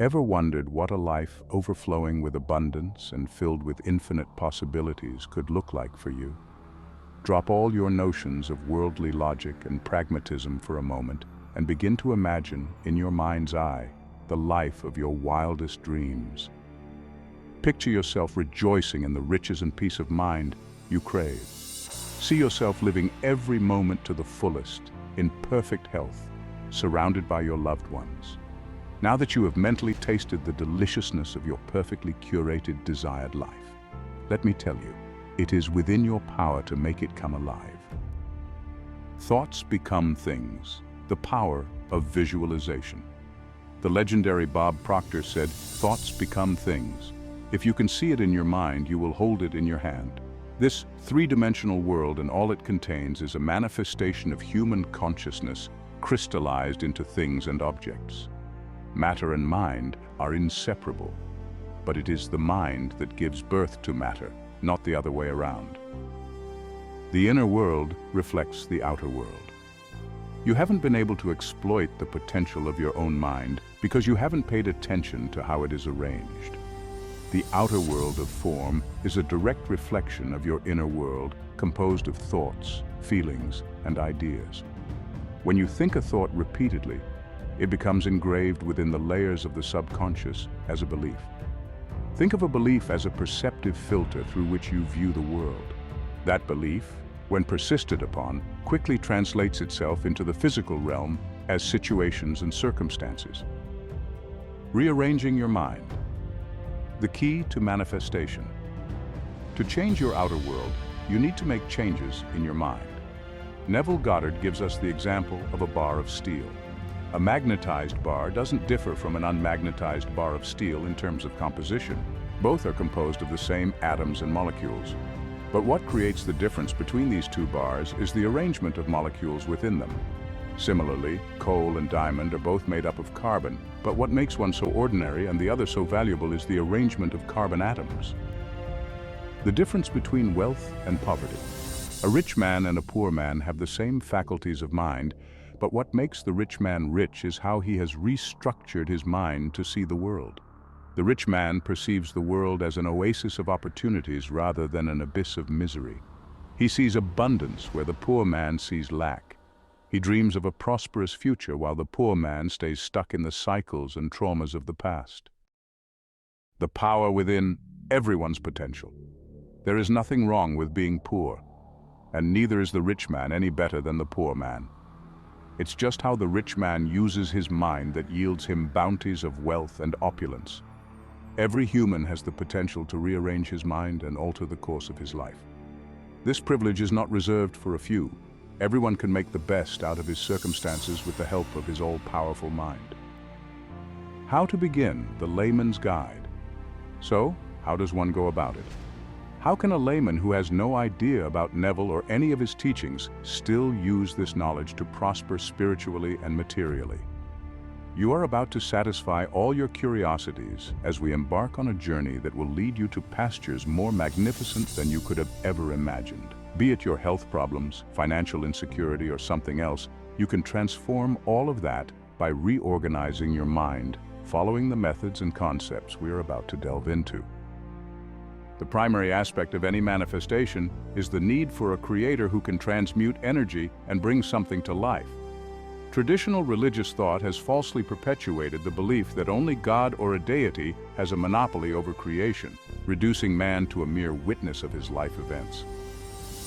Ever wondered what a life overflowing with abundance and filled with infinite possibilities could look like for you? Drop all your notions of worldly logic and pragmatism for a moment and begin to imagine, in your mind's eye, the life of your wildest dreams. Picture yourself rejoicing in the riches and peace of mind you crave. See yourself living every moment to the fullest, in perfect health, surrounded by your loved ones. Now that you have mentally tasted the deliciousness of your perfectly curated, desired life, let me tell you, it is within your power to make it come alive. Thoughts become things, the power of visualization. The legendary Bob Proctor said, "Thoughts become things. If you can see it in your mind, you will hold it in your hand." This three-dimensional world and all it contains is a manifestation of human consciousness crystallized into things and objects. Matter and mind are inseparable, but it is the mind that gives birth to matter, not the other way around. The inner world reflects the outer world. You haven't been able to exploit the potential of your own mind because you haven't paid attention to how it is arranged. The outer world of form is a direct reflection of your inner world, composed of thoughts, feelings, and ideas. When you think a thought repeatedly, it becomes engraved within the layers of the subconscious as a belief. Think of a belief as a perceptive filter through which you view the world. That belief, when persisted upon, quickly translates itself into the physical realm as situations and circumstances. Rearranging your mind. The key to manifestation. To change your outer world, you need to make changes in your mind. Neville Goddard gives us the example of a bar of steel. A magnetized bar doesn't differ from an unmagnetized bar of steel in terms of composition. Both are composed of the same atoms and molecules. But what creates the difference between these two bars is the arrangement of molecules within them. Similarly, coal and diamond are both made up of carbon, but what makes one so ordinary and the other so valuable is the arrangement of carbon atoms. The difference between wealth and poverty. A rich man and a poor man have the same faculties of mind, but what makes the rich man rich is how he has restructured his mind to see the world. The rich man perceives the world as an oasis of opportunities rather than an abyss of misery. He sees abundance where the poor man sees lack. He dreams of a prosperous future while the poor man stays stuck in the cycles and traumas of the past. The power within everyone's potential. There is nothing wrong with being poor, and neither is the rich man any better than the poor man. It's just how the rich man uses his mind that yields him bounties of wealth and opulence. Every human has the potential to rearrange his mind and alter the course of his life. This privilege is not reserved for a few. Everyone can make the best out of his circumstances with the help of his all-powerful mind. How to begin the layman's guide. So, how does one go about it? How can a layman who has no idea about Neville or any of his teachings still use this knowledge to prosper spiritually and materially? You are about to satisfy all your curiosities as we embark on a journey that will lead you to pastures more magnificent than you could have ever imagined. Be it your health problems, financial insecurity, or something else, you can transform all of that by reorganizing your mind, following the methods and concepts we are about to delve into. The primary aspect of any manifestation is the need for a creator who can transmute energy and bring something to life. Traditional religious thought has falsely perpetuated the belief that only God or a deity has a monopoly over creation, reducing man to a mere witness of his life events.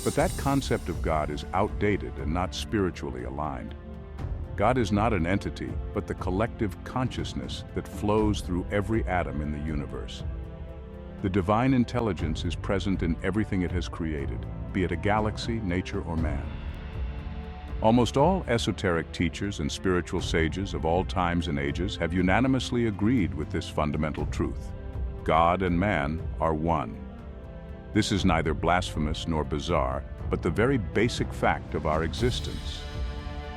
But that concept of God is outdated and not spiritually aligned. God is not an entity, but the collective consciousness that flows through every atom in the universe. The divine intelligence is present in everything it has created, be it a galaxy, nature, or man. Almost all esoteric teachers and spiritual sages of all times and ages have unanimously agreed with this fundamental truth. God and man are one. This is neither blasphemous nor bizarre, but the very basic fact of our existence.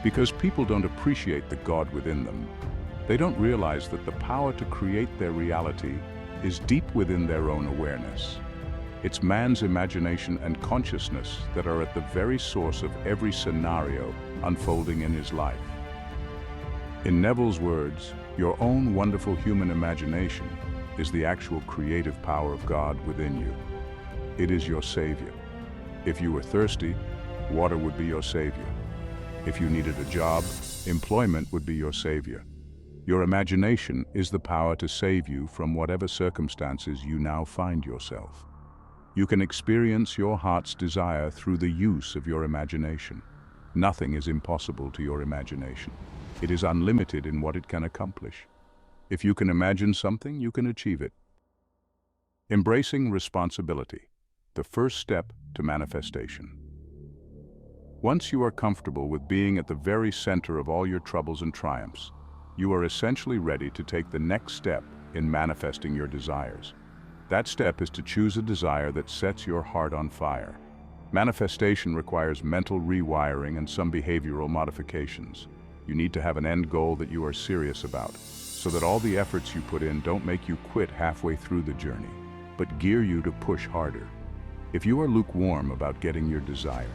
Because people don't appreciate the God within them, they don't realize that the power to create their reality is deep within their own awareness. It's man's imagination and consciousness that are at the very source of every scenario unfolding in his life. In Neville's words, your own wonderful human imagination is the actual creative power of God within you. It is your savior. If you were thirsty, water would be your savior. If you needed a job, employment would be your savior. Your imagination is the power to save you from whatever circumstances you now find yourself. You can experience your heart's desire through the use of your imagination. Nothing is impossible to your imagination. It is unlimited in what it can accomplish. If you can imagine something, you can achieve it. Embracing responsibility, the first step to manifestation. Once you are comfortable with being at the very center of all your troubles and triumphs, you are essentially ready to take the next step in manifesting your desires. That step is to choose a desire that sets your heart on fire. Manifestation requires mental rewiring and some behavioral modifications. You need to have an end goal that you are serious about, so that all the efforts you put in don't make you quit halfway through the journey, but gear you to push harder. If you are lukewarm about getting your desire,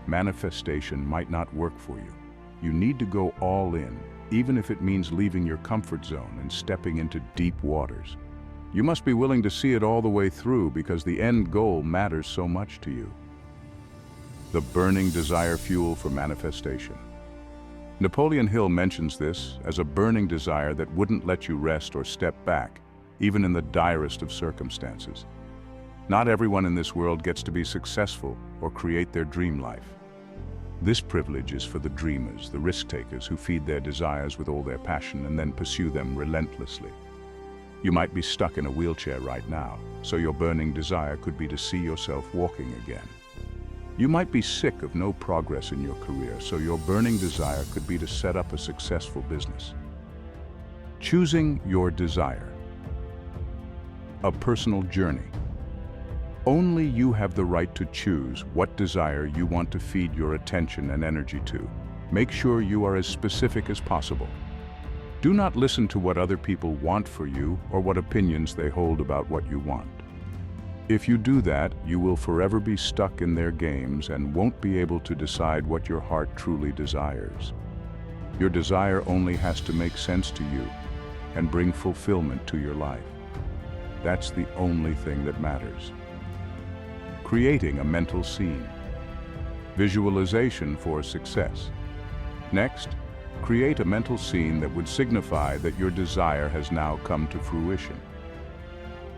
manifestation might not work for you. You need to go all in, even if it means leaving your comfort zone and stepping into deep waters. You must be willing to see it all the way through because the end goal matters so much to you. The burning desire fuel for manifestation. Napoleon Hill mentions this as a burning desire that wouldn't let you rest or step back, even in the direst of circumstances. Not everyone in this world gets to be successful or create their dream life. This privilege is for the dreamers, the risk-takers who feed their desires with all their passion and then pursue them relentlessly. You might be stuck in a wheelchair right now, so your burning desire could be to see yourself walking again. You might be sick of no progress in your career, so your burning desire could be to set up a successful business. Choosing your desire. A personal journey. Only you have the right to choose what desire you want to feed your attention and energy to. Make sure you are as specific as possible. Do not listen to what other people want for you or what opinions they hold about what you want. If you do that, you will forever be stuck in their games and won't be able to decide what your heart truly desires. Your desire only has to make sense to you and bring fulfillment to your life. That's the only thing that matters. Creating a mental scene. Visualization for success. Next, create a mental scene that would signify that your desire has now come to fruition.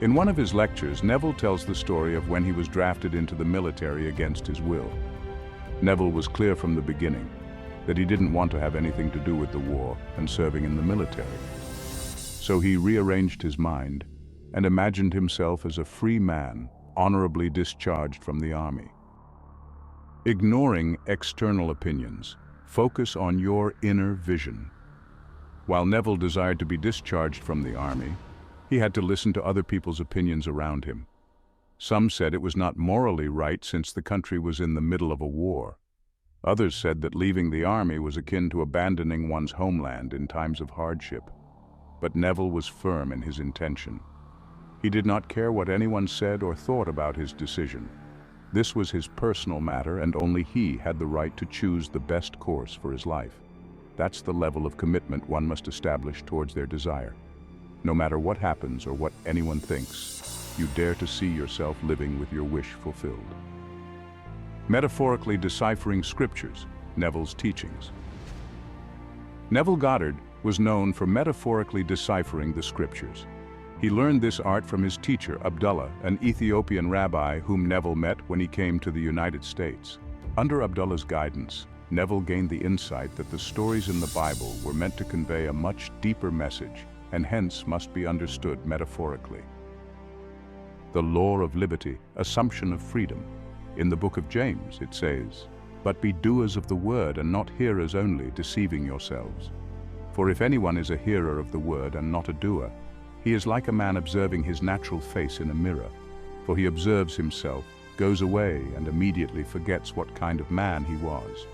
In one of his lectures, Neville tells the story of when he was drafted into the military against his will. Neville was clear from the beginning that he didn't want to have anything to do with the war and serving in the military. So he rearranged his mind and imagined himself as a free man, honorably discharged from the army. Ignoring external opinions, focus on your inner vision. While Neville desired to be discharged from the army, he had to listen to other people's opinions around him. Some said it was not morally right since the country was in the middle of a war. Others said that leaving the army was akin to abandoning one's homeland in times of hardship. But Neville was firm in his intention. He did not care what anyone said or thought about his decision. This was his personal matter, and only he had the right to choose the best course for his life. That's the level of commitment one must establish towards their desire. No matter what happens or what anyone thinks, you dare to see yourself living with your wish fulfilled. Metaphorically deciphering scriptures, Neville's teachings. Neville Goddard was known for metaphorically deciphering the scriptures. He learned this art from his teacher, Abdullah, an Ethiopian rabbi whom Neville met when he came to the United States. Under Abdullah's guidance, Neville gained the insight that the stories in the Bible were meant to convey a much deeper message, and hence must be understood metaphorically. The law of liberty, assumption of freedom. In the book of James, it says, "But be doers of the word and not hearers only, deceiving yourselves. For if anyone is a hearer of the word and not a doer, he is like a man observing his natural face in a mirror. For he observes himself, goes away, and immediately forgets what kind of man he was.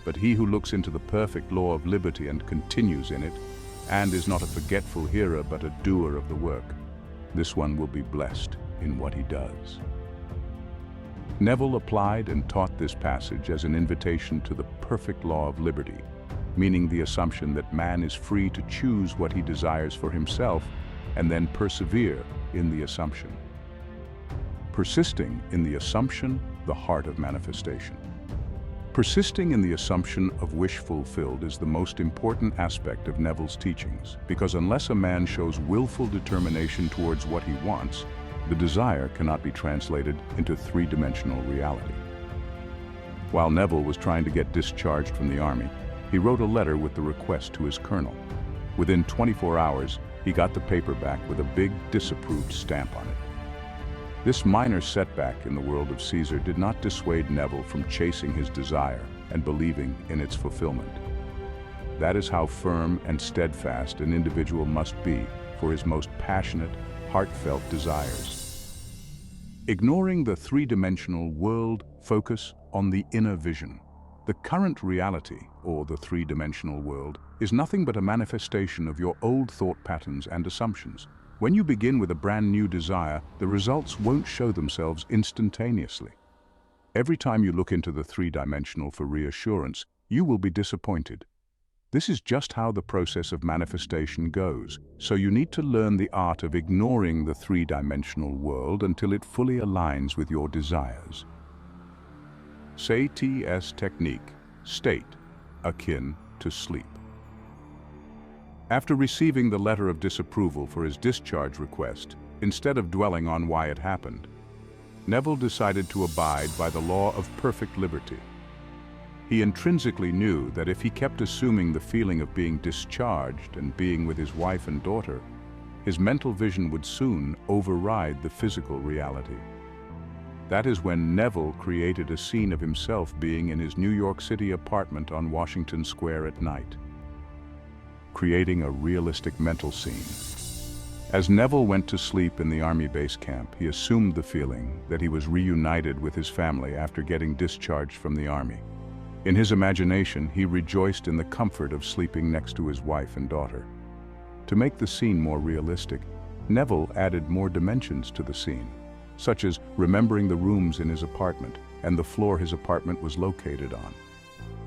But he who looks into the perfect law of liberty and continues in it, and is not a forgetful hearer but a doer of the work, this one will be blessed in what he does." Neville applied and taught this passage as an invitation to the perfect law of liberty, meaning the assumption that man is free to choose what he desires for himself and then persevere in the assumption. Persisting in the assumption, the heart of manifestation. Persisting in the assumption of wish fulfilled is the most important aspect of Neville's teachings, because unless a man shows willful determination towards what he wants, the desire cannot be translated into three-dimensional reality. While Neville was trying to get discharged from the army, he wrote a letter with the request to his colonel. Within 24 hours, he got the paper back with a big disapproved stamp on it. This minor setback in the world of Caesar did not dissuade Neville from chasing his desire and believing in its fulfillment. That is how firm and steadfast an individual must be for his most passionate, heartfelt desires. Ignoring the three-dimensional world, focus on the inner vision. The current reality, or the three-dimensional world, is nothing but a manifestation of your old thought patterns and assumptions. When you begin with a brand new desire, the results won't show themselves instantaneously. Every time you look into the three-dimensional for reassurance, you will be disappointed. This is just how the process of manifestation goes, so you need to learn the art of ignoring the three-dimensional world until it fully aligns with your desires. SATS technique, state, akin to sleep. After receiving the letter of disapproval for his discharge request, instead of dwelling on why it happened, Neville decided to abide by the law of perfect liberty. He intrinsically knew that if he kept assuming the feeling of being discharged and being with his wife and daughter, his mental vision would soon override the physical reality. That is when Neville created a scene of himself being in his New York City apartment on Washington Square at night, creating a realistic mental scene. As Neville went to sleep in the Army base camp, he assumed the feeling that he was reunited with his family after getting discharged from the Army. In his imagination, he rejoiced in the comfort of sleeping next to his wife and daughter. To make the scene more realistic, Neville added more dimensions to the scene, such as remembering the rooms in his apartment and the floor his apartment was located on.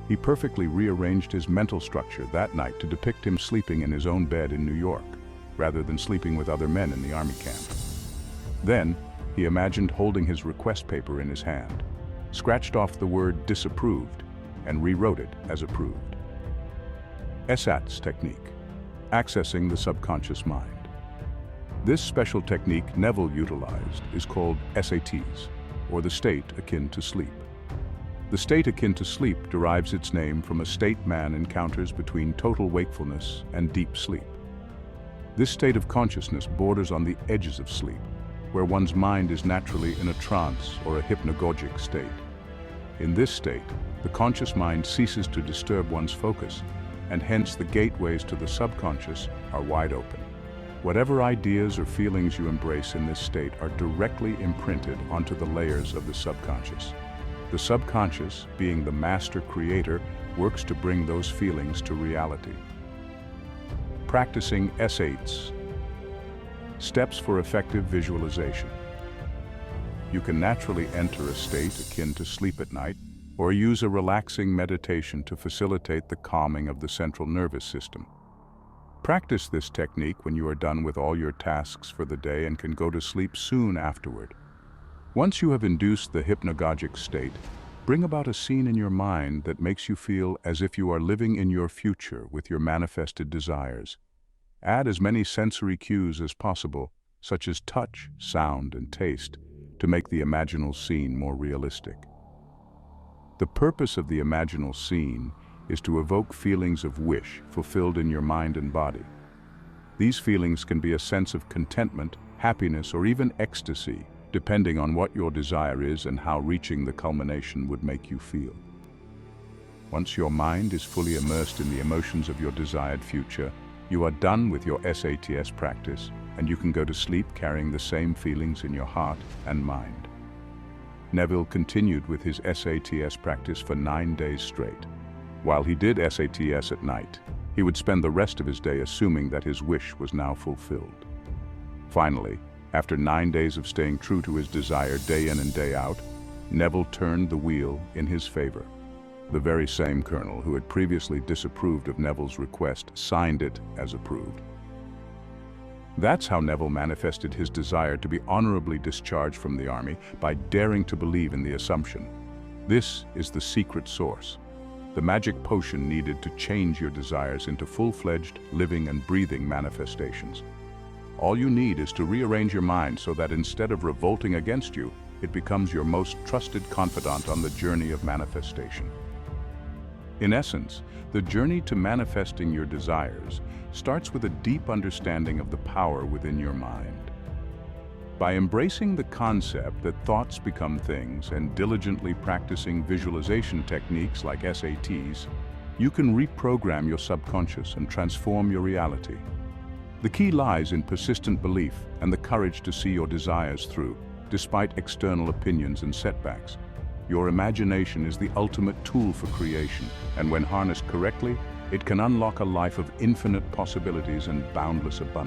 He perfectly rearranged his mental structure that night to depict him sleeping in his own bed in New York, rather than sleeping with other men in the Army camp. Then, he imagined holding his request paper in his hand, scratched off the word disapproved, and rewrote it as approved. SATS technique, accessing the subconscious mind. This special technique Neville utilized is called SATs, or the state akin to sleep. The state akin to sleep derives its name from a state man encounters between total wakefulness and deep sleep. This state of consciousness borders on the edges of sleep, where one's mind is naturally in a trance or a hypnagogic state. In this state, the conscious mind ceases to disturb one's focus, and hence the gateways to the subconscious are wide open. Whatever ideas or feelings you embrace in this state are directly imprinted onto the layers of the subconscious. The subconscious, being the master creator, works to bring those feelings to reality. Practicing SATs. Steps for effective visualization. You can naturally enter a state akin to sleep at night, or use a relaxing meditation to facilitate the calming of the central nervous system. Practice this technique when you are done with all your tasks for the day and can go to sleep soon afterward. Once you have induced the hypnagogic state, bring about a scene in your mind that makes you feel as if you are living in your future with your manifested desires. Add as many sensory cues as possible, such as touch, sound, and taste, to make the imaginal scene more realistic. The purpose of the imaginal scene is to evoke feelings of wish fulfilled in your mind and body. These feelings can be a sense of contentment, happiness, or even ecstasy, depending on what your desire is and how reaching the culmination would make you feel. Once your mind is fully immersed in the emotions of your desired future, you are done with your SATS practice, and you can go to sleep carrying the same feelings in your heart and mind. Neville continued with his SATS practice for 9 days straight. While he did SATS at night, he would spend the rest of his day assuming that his wish was now fulfilled. Finally, after 9 days of staying true to his desire day in and day out, Neville turned the wheel in his favor. The very same colonel who had previously disapproved of Neville's request signed it as approved. That's how Neville manifested his desire to be honorably discharged from the army, by daring to believe in the assumption. This is the secret source, the magic potion needed to change your desires into full-fledged, living and breathing manifestations. All you need is to rearrange your mind so that instead of revolting against you, it becomes your most trusted confidant on the journey of manifestation. In essence, the journey to manifesting your desires starts with a deep understanding of the power within your mind. By embracing the concept that thoughts become things and diligently practicing visualization techniques like SATs, you can reprogram your subconscious and transform your reality. The key lies in persistent belief and the courage to see your desires through, despite external opinions and setbacks. Your imagination is the ultimate tool for creation, and when harnessed correctly, it can unlock a life of infinite possibilities and boundless abundance.